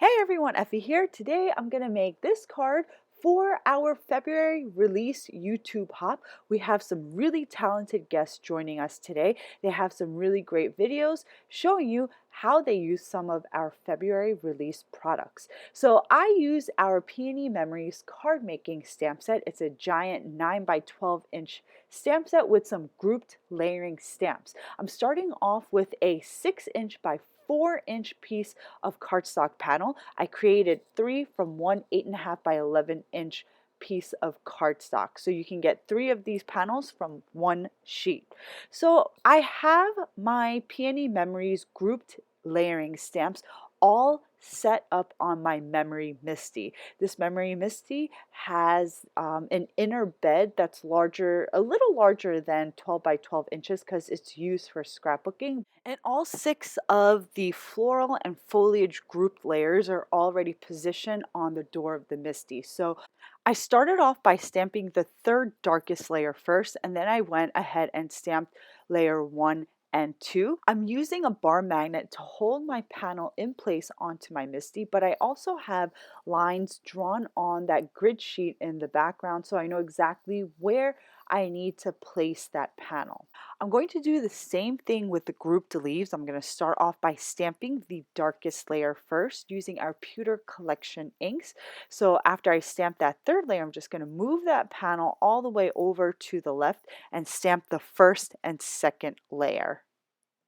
Hey everyone, Effie here. Today I'm going to make this card for our February release YouTube hop. We have some really talented guests joining us today. They have some really great videos showing you how they use some of our February release products. So I use our Peony Memories card making stamp set. It's a giant 9 by 12 inch stamp set with some grouped layering stamps. I'm starting off with a 6-inch by 4-inch piece of cardstock panel. I created 3 from one 8.5 by 11-inch piece of cardstock. So you can get 3 of these panels from one sheet. So I have my Peony Memories grouped layering stamps all set up on my Memory Misty. This Memory Misty has an inner bed that's larger, a little larger than 12 by 12 inches because it's used for scrapbooking. And all 6 of the floral and foliage grouped layers are already positioned on the door of the Misty. So I started off by stamping the third darkest layer first, and then I went ahead and stamped layer 1 and 2. I'm using a bar magnet to hold my panel in place onto my Misty, but I also have lines drawn on that grid sheet in the background so I know exactly where I need to place that panel. I'm going to do the same thing with the grouped leaves. I'm going to start off by stamping the darkest layer first using our Pewter collection inks. So after I stamp that third layer, I'm just going to move that panel all the way over to the left and stamp the first and second layer.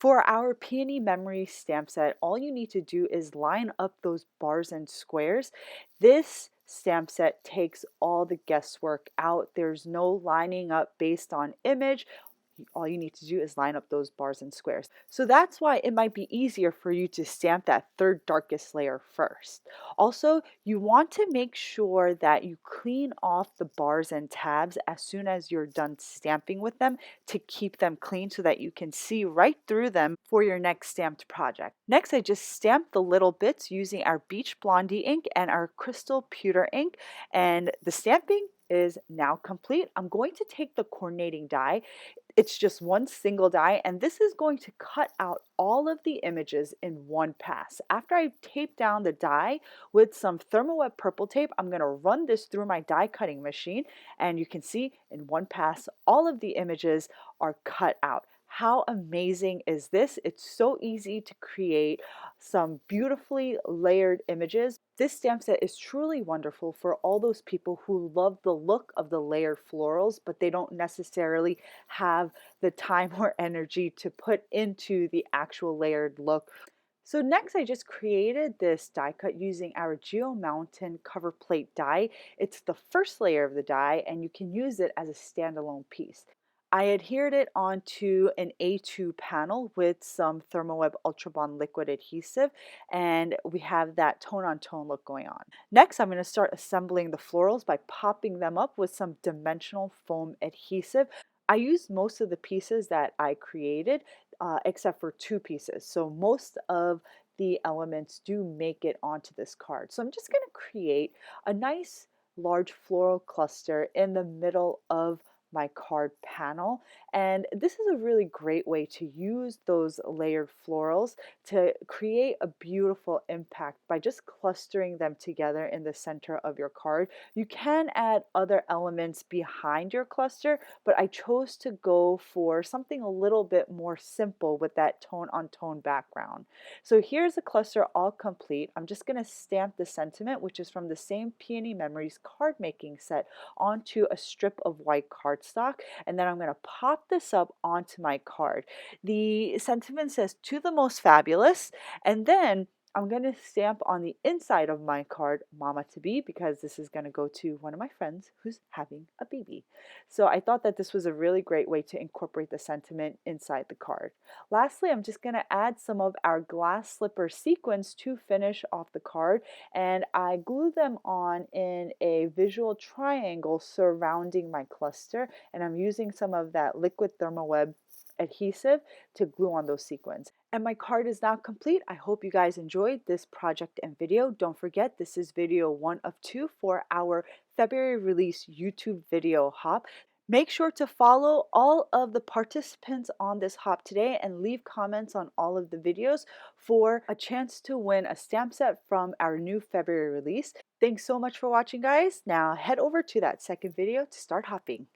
For our Peony Memory stamp set, all you need to do is line up those bars and squares. This stamp set takes all the guesswork out. There's no lining up based on image. All you need to do is line up those bars and squares. So that's why it might be easier for you to stamp that third darkest layer first. Also, you want to make sure that you clean off the bars and tabs as soon as you're done stamping with them to keep them clean so that you can see right through them for your next stamped project. Next, I just stamped the little bits using our Beach Blondie ink and our Crystal Pewter ink, and the stamping is now complete. I'm going to take the coordinating die. It's just one single die, and this is going to cut out all of the images in one pass. After I tape down the die with some Thermoweb purple tape, I'm going to run this through my die cutting machine, and you can see in one pass all of the images are cut out. How amazing is this? It's so easy to create some beautifully layered images. This stamp set is truly wonderful for all those people who love the look of the layered florals, but they don't necessarily have the time or energy to put into the actual layered look. So next I just created this die cut using our Geo Mountain cover plate die. It's the first layer of the die and you can use it as a standalone piece. I adhered it onto an A2 panel with some Thermoweb Ultra Bond liquid adhesive, and we have that tone on tone look going on. Next, I'm going to start assembling the florals by popping them up with some dimensional foam adhesive. I used most of the pieces that I created, except for 2 pieces. So most of the elements do make it onto this card. So I'm just going to create a nice large floral cluster in the middle of my card panel, and this is a really great way to use those layered florals to create a beautiful impact by just clustering them together in the center of your card. You can add other elements behind your cluster, but I chose to go for something a little bit more simple with that tone on tone background. So here's the cluster all complete. I'm just going to stamp the sentiment, which is from the same Peony Memories card making set, onto a strip of white cardstock, and then I'm going to pop this up onto my card. The sentiment says "to the most fabulous," and then I'm going to stamp on the inside of my card "Mama to be," because this is going to go to one of my friends who's having a baby. So I thought that this was a really great way to incorporate the sentiment inside the card. Lastly, I'm just going to add some of our glass slipper sequins to finish off the card, and I glue them on in a visual triangle surrounding my cluster, and I'm using some of that liquid Thermoweb adhesive to glue on those sequins. And my card is now complete. I hope you guys enjoyed this project and video. Don't forget, this is video 1 of 2 for our February release YouTube video hop. Make sure to follow all of the participants on this hop today and leave comments on all of the videos for a chance to win a stamp set from our new February release. Thanks so much for watching, guys. Now head over to that second video to start hopping.